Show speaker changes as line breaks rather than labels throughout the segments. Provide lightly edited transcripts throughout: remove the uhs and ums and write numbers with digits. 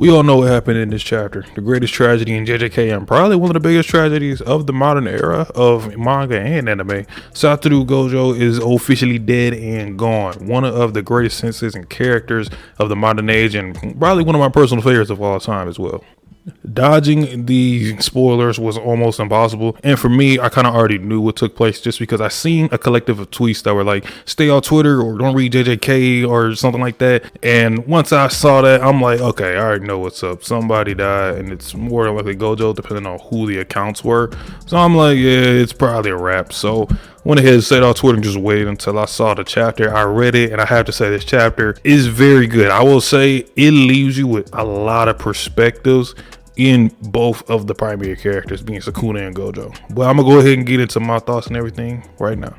We all know what happened in this chapter. The greatest tragedy in JJK and probably one of the biggest tragedies of the modern era of manga and anime. Satoru Gojo is officially dead and gone. One of the greatest senses and characters of the modern age, and probably one of my personal favorites of all time as well. Dodging the spoilers was almost impossible, and for me, I kind of already knew what took place just because I seen a collective of tweets that were like, stay on Twitter or don't read JJK or something like that. And once I saw that, I'm like, okay, I already know what's up. Somebody died, and it's more likely Gojo, depending on who the accounts were. So I'm like, yeah, it's probably a wrap. So went ahead and stayed on Twitter and just waited until I saw the chapter. I read it, and I have to say this chapter is very good. I will say it leaves you with a lot of perspectives in both of the primary characters, being Sukuna and Gojo. But I'm gonna go ahead and get into my thoughts and everything right now.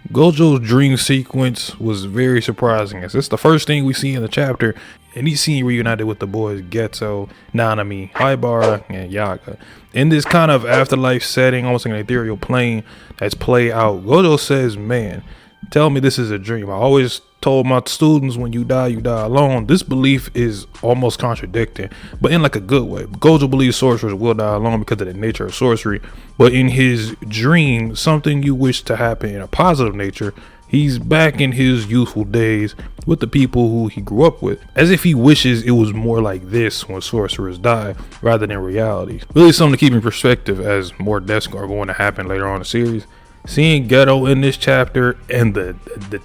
Gojo's dream sequence was very surprising, as it's the first thing we see in the chapter, and he's seen reunited with the boys Geto, Nanami, Haibara, and Yaga. In this kind of afterlife setting, almost like an ethereal plane that's played out, Gojo says, man, tell me this is a dream. I always told my students, when you die alone. This belief is almost contradicting, but in like a good way. Gojo believes sorcerers will die alone because of the nature of sorcery, but in his dream, something you wish to happen in a positive nature, he's back in his youthful days with the people who he grew up with, as if he wishes it was more like this when sorcerers die rather than reality. Really something to keep in perspective as more deaths are going to happen later on in the series. Seeing Geto in this chapter and the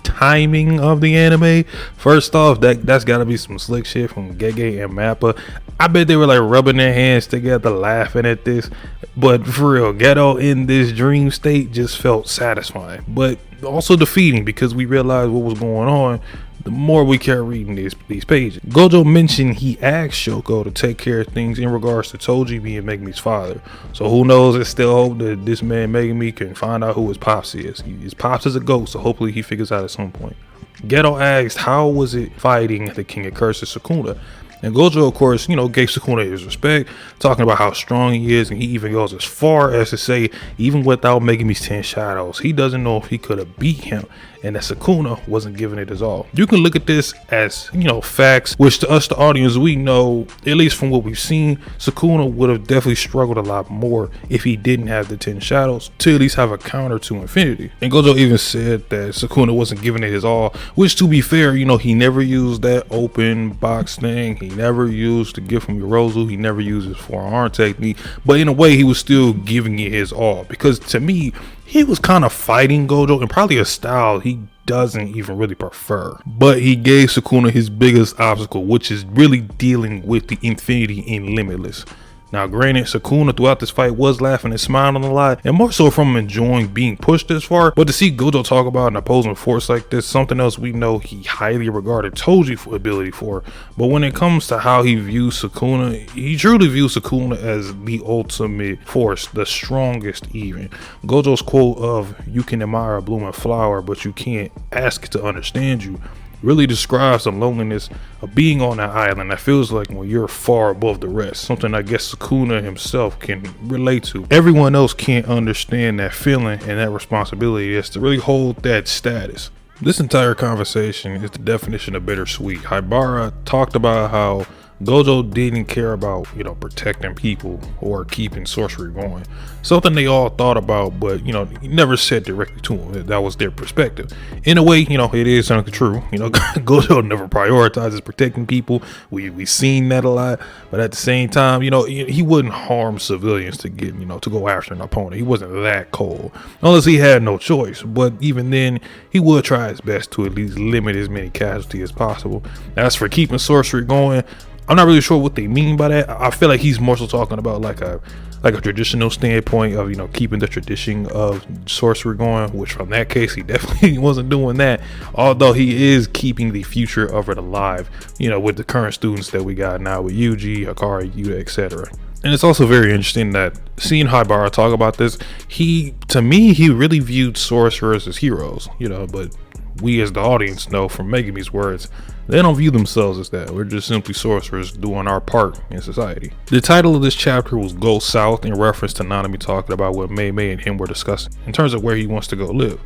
timing of the anime, first off, that's gotta be some slick shit from Gege and Mappa. I bet they were like rubbing their hands together laughing at this, but for real, Geto in this dream state just felt satisfying, but also defeating, because we realized what was going on the more we kept reading these pages. Gojo mentioned he asked Shoko to take care of things in regards to Toji being Megami's father. So who knows, I still hope that this man Megami can find out who his pops is. His pops is a ghost, so hopefully he figures out at some point. Geto asked how was it fighting the King of Curses, Sukuna. And Gojo, of course, gave Sukuna his respect, talking about how strong he is, and he even goes as far as to say, even without Megami's 10 shadows, he doesn't know if he could have beat him, and that Sukuna wasn't giving it his all. You can look at this as, facts, which to us, the audience, we know, at least from what we've seen, Sukuna would have definitely struggled a lot more if he didn't have the 10 shadows, to at least have a counter to infinity. And Gojo even said that Sukuna wasn't giving it his all, which, to be fair, he never used that open box thing. He never used the gift from Yorozu. He never used his forearm technique, but in a way he was still giving it his all, because to me he was kind of fighting Gojo in probably a style he doesn't even really prefer, but he gave Sukuna his biggest obstacle, which is really dealing with the infinity in Limitless. Now granted, Sukuna throughout this fight was laughing and smiling a lot, and more so from enjoying being pushed this far, but to see Gojo talk about an opposing force like this, something else we know he highly regarded Toji for ability for. But when it comes to how he views Sukuna, he truly views Sukuna as the ultimate force, the strongest even. Gojo's quote of, "You can admire a blooming flower, but you can't ask it to understand you," really describes the loneliness of being on that island that feels like when you're far above the rest, something I guess Sukuna himself can relate to. Everyone else can't understand that feeling and that responsibility is to really hold that status. This entire conversation is the definition of bittersweet. Haibara talked about how Gojo didn't care about, protecting people or keeping sorcery going. Something they all thought about, but, he never said directly to him. That was their perspective. In a way, it is true. Gojo never prioritizes protecting people. We've seen that a lot, but at the same time, he wouldn't harm civilians to get, to go after an opponent. He wasn't that cold, unless he had no choice. But even then, he would try his best to at least limit as many casualties as possible. As for keeping sorcery going, I'm not really sure what they mean by that. I feel like he's more so talking about like a traditional standpoint of, keeping the tradition of sorcery going, which from that case, he definitely wasn't doing that. Although he is keeping the future of it alive, with the current students that we got now with Yuji, Hikari, Yuta, etc. And it's also very interesting that seeing Haibara talk about this, to me, he really viewed sorcerers as heroes, but we as the audience know from Megami's words, they don't view themselves as that. We're just simply sorcerers doing our part in society. The title of this chapter was Go South, in reference to Nanami talking about what Mei and him were discussing in terms of where he wants to go live.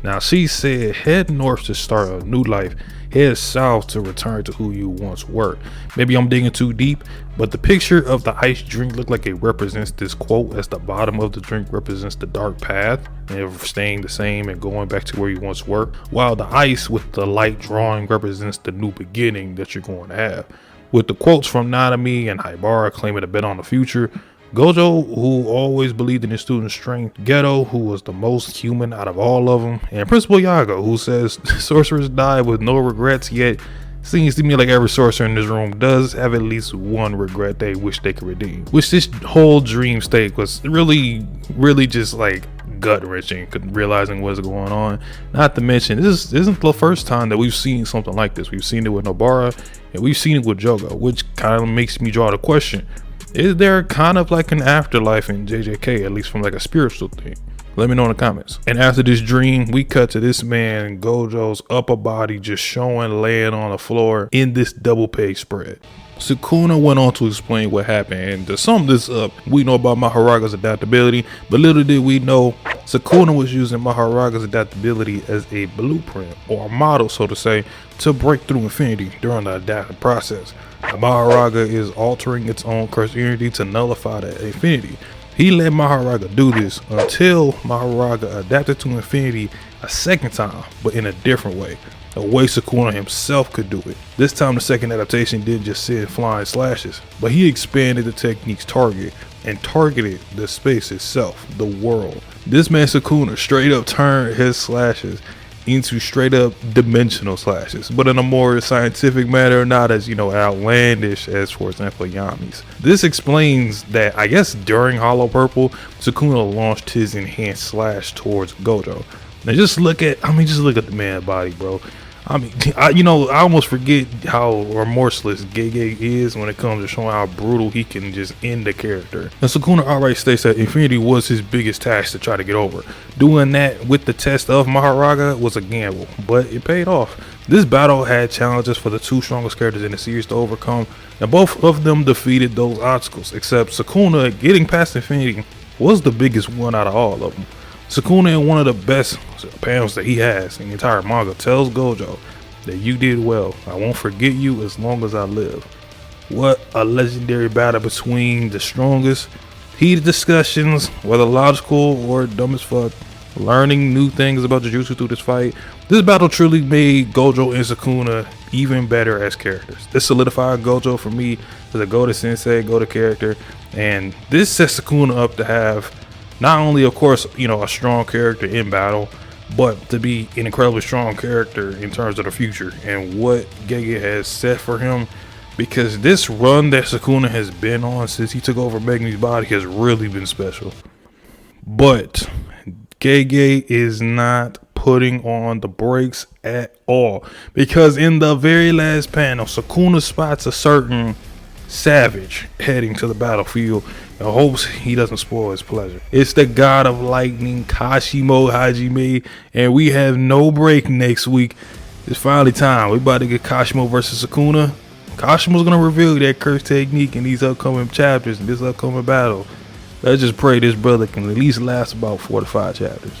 Now she said, head north to start a new life, head south to return to who you once were. Maybe I'm digging too deep, but the picture of the ice drink looked like it represents this quote, as the bottom of the drink represents the dark path and staying the same and going back to where you once were, while the ice with the light drawing represents the new beginning that you're going to have. With the quotes from Nanami and Haibara claiming to bet on the future, Gojo, who always believed in his student's strength, Geto, who was the most human out of all of them, and Principal Yago, who says sorcerers die with no regrets, yet seems to me like every sorcerer in this room does have at least one regret they wish they could redeem. Which this whole dream state was really just like gut-wrenching, realizing what's going on. Not to mention, this isn't the first time that we've seen something like this. We've seen it with Nobara, and we've seen it with Jogo, which kind of makes me draw the question, is there kind of like an afterlife in JJK, at least from like a spiritual thing? Let me know in the comments. And after this dream, we cut to this man Gojo's upper body just showing, laying on the floor in this double page spread. Sukuna went on to explain what happened, and to sum this up, we know about Maharaga's adaptability, but little did we know Sukuna was using Maharaga's adaptability as a blueprint, or a model so to say, to break through infinity during the adaptive process. Maharaga is altering its own cursed energy to nullify that infinity. He let Maharaga do this until Maharaga adapted to infinity a second time, but in a different way. A way Sukuna himself could do it. This time the second adaptation didn't just send flying slashes, but he expanded the technique's target and targeted the space itself, the world. This man Sukuna straight up turned his slashes into straight up dimensional slashes, but in a more scientific manner, not as, outlandish as, for example, Yami's. This explains that, I guess, during Hollow Purple, Sukuna launched his enhanced slash towards Gojo. Now just look at the man body, bro. I almost forget how remorseless Gege is when it comes to showing how brutal he can just end the character. And Sukuna outright states that infinity was his biggest task to try to get over. Doing that with the test of Maharaga was a gamble, but it paid off. This battle had challenges for the two strongest characters in the series to overcome, and both of them defeated those obstacles, except Sukuna getting past infinity was the biggest one out of all of them. Sukuna, in one of the best panels that he has in the entire manga, tells Gojo that you did well. I won't forget you as long as I live. What a legendary battle between the strongest. Heated discussions, whether logical or dumb as fuck. Learning new things about Jujutsu through this fight. This battle truly made Gojo and Sukuna even better as characters. This solidified Gojo for me as a Goto sensei, Goto character. And this sets Sukuna up to have not only, of course, a strong character in battle, but to be an incredibly strong character in terms of the future and what Gege has set for him. Because this run that Sukuna has been on since he took over Megami's body has really been special. But Gege is not putting on the brakes at all. Because in the very last panel, Sukuna spots a certain savage heading to the battlefield and hopes he doesn't spoil his pleasure. It's the god of lightning, Kashimo Hajime, and we have no break next week. It's finally time. We about to get Kashimo versus Sukuna. Kashimo's gonna reveal that curse technique in these upcoming chapters, in this upcoming battle. Let's just pray this brother can at least last about 4 to 5 chapters.